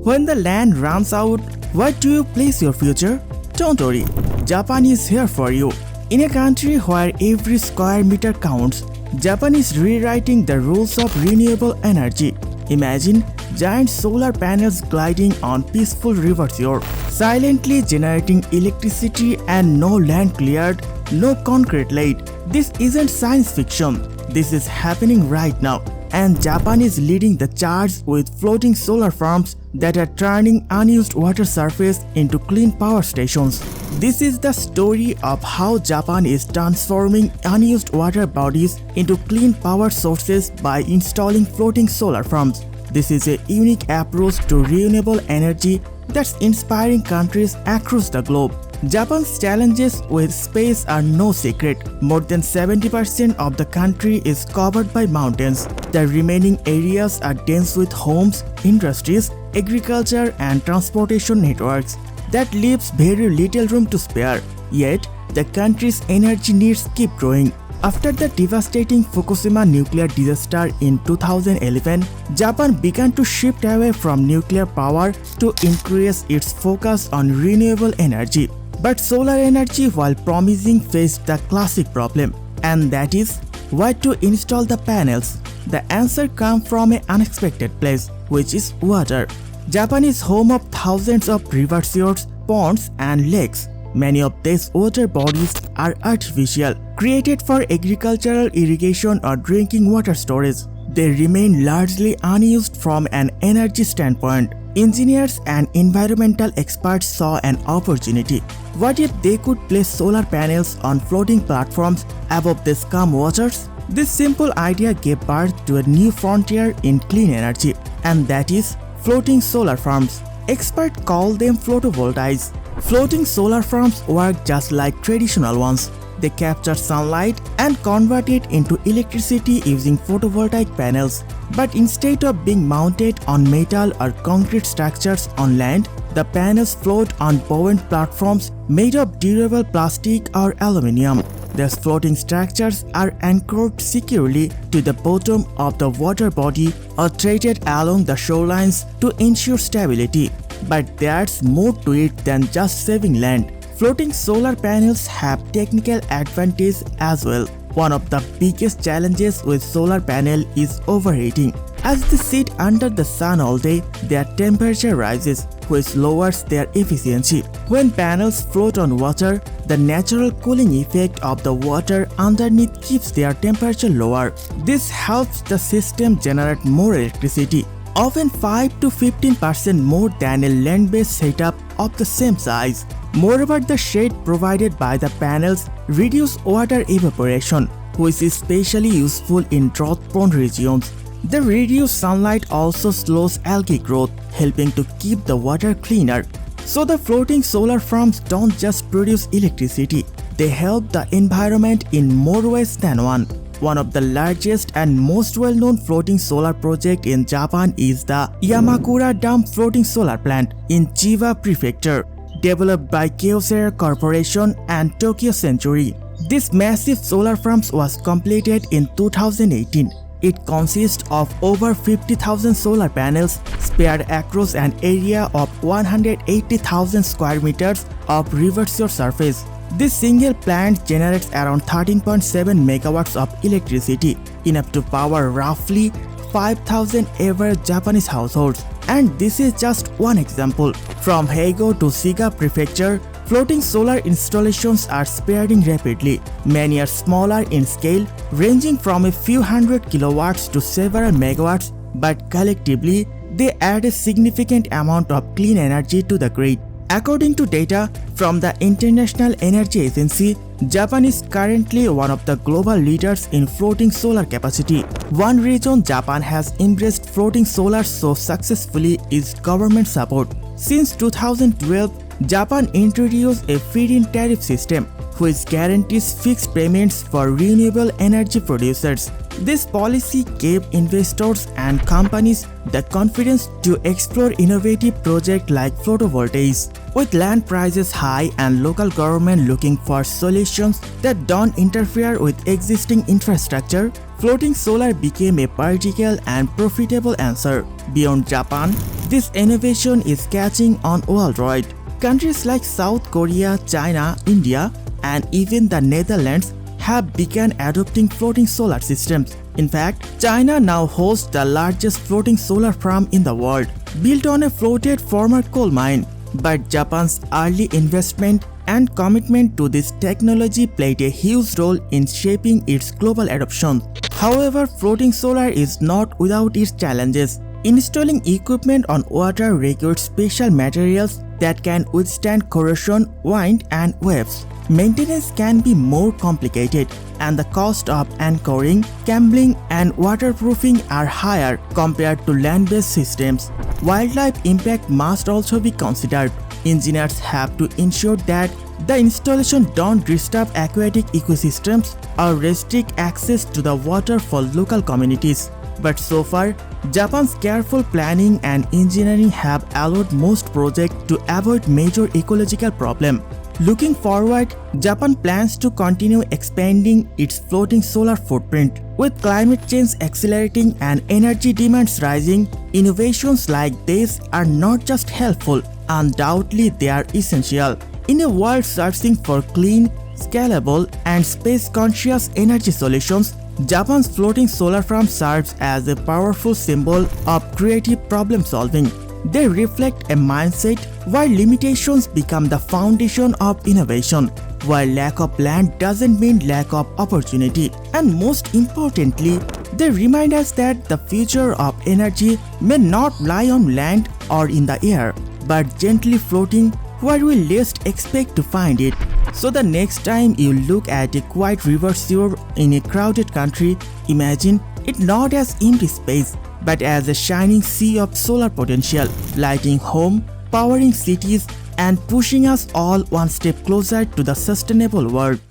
When the land runs out, where do you place your future? Don't worry, Japan is here for you. In a country where every square meter counts, Japan is rewriting the rules of renewable energy. Imagine giant solar panels gliding on peaceful river shore, silently generating electricity and no land cleared, no concrete laid. This isn't science fiction. This is happening right now. And Japan is leading the charge with floating solar farms that are turning unused water surface into clean power stations. This is the story of how Japan is transforming unused water bodies into clean power sources by installing floating solar farms. This is a unique approach to renewable energy that's inspiring countries across the globe. Japan's challenges with space are no secret. More than 70% of the country is covered by mountains. The remaining areas are dense with homes, industries, agriculture and transportation networks. That leaves very little room to spare. Yet, the country's energy needs keep growing. After the devastating Fukushima nuclear disaster in 2011, Japan began to shift away from nuclear power to increase its focus on renewable energy. But solar energy, while promising, faced the classic problem, and that is where to install the panels. The answer comes from an unexpected place, which is water. Japan is home of thousands of river shores, ponds, and lakes. Many of these water bodies are artificial, created for agricultural irrigation or drinking water storage. They remain largely unused from an energy standpoint. Engineers and environmental experts saw an opportunity. What if they could place solar panels on floating platforms above these calm waters? This simple idea gave birth to a new frontier in clean energy, and that is floating solar farms. Experts call them photovoltaics. Floating solar farms work just like traditional ones. They capture sunlight and convert it into electricity using photovoltaic panels. But instead of being mounted on metal or concrete structures on land, the panels float on buoyant platforms made of durable plastic or aluminium. These floating structures are anchored securely to the bottom of the water body or threaded along the shorelines to ensure stability. But there's more to it than just saving land. Floating solar panels have technical advantage as well. One of the biggest challenges with solar panel is overheating. As they sit under the sun all day, their temperature rises, which lowers their efficiency. When panels float on water, the natural cooling effect of the water underneath keeps their temperature lower. This helps the system generate more electricity, often 5 to 15% more than a land-based setup of the same size. Moreover, the shade provided by the panels reduce water evaporation, which is especially useful in drought-prone regions. The reduced sunlight also slows algae growth, helping to keep the water cleaner. So the floating solar farms don't just produce electricity, they help the environment in more ways than one. One of the largest and most well-known floating solar project in Japan is the Yamakura Dam floating solar plant in Chiba Prefecture, developed by Kyocera Corporation and Tokyo Century. This massive solar farm was completed in 2018. It consists of over 50,000 solar panels spread across an area of 180,000 square meters of river shore surface. This single plant generates around 13.7 megawatts of electricity, enough to power roughly 5,000 average Japanese households. And this is just one example. From Heigo to Shiga Prefecture, floating solar installations are spreading rapidly. Many are smaller in scale, ranging from a few hundred kilowatts to several megawatts, but collectively, they add a significant amount of clean energy to the grid. According to data from the International Energy Agency, Japan is currently one of the global leaders in floating solar capacity. One reason Japan has embraced floating solar so successfully is government support. Since 2012, Japan introduced a feed-in tariff system, which guarantees fixed payments for renewable energy producers. This policy gave investors and companies the confidence to explore innovative projects like photovoltaics. With land prices high and local government looking for solutions that don't interfere with existing infrastructure, floating solar became a practical and profitable answer. Beyond Japan, this innovation is catching on worldwide. Countries like South Korea, China, India, and even the Netherlands have begun adopting floating solar systems. In fact, China now hosts the largest floating solar farm in the world, built on a floated former coal mine. But Japan's early investment and commitment to this technology played a huge role in shaping its global adoption. However, floating solar is not without its challenges. Installing equipment on water requires special materials that can withstand corrosion, wind, and waves. Maintenance can be more complicated, and the cost of anchoring, cabling, and waterproofing are higher compared to land-based systems. Wildlife impact must also be considered. Engineers have to ensure that the installation don't disturb aquatic ecosystems or restrict access to the water for local communities. But so far, Japan's careful planning and engineering have allowed most projects to avoid major ecological problems. Looking forward, Japan plans to continue expanding its floating solar footprint. With climate change accelerating and energy demands rising, innovations like this are not just helpful, undoubtedly they are essential. In a world searching for clean, scalable, and space-conscious energy solutions, Japan's floating solar farm serves as a powerful symbol of creative problem-solving. They reflect a mindset where limitations become the foundation of innovation, where lack of land doesn't mean lack of opportunity. And most importantly, they remind us that the future of energy may not lie on land or in the air, but gently floating where we least expect to find it. So the next time you look at a quiet river shore in a crowded country, imagine it not as empty space, but as a shining sea of solar potential, lighting home, powering cities, and pushing us all one step closer to the sustainable world.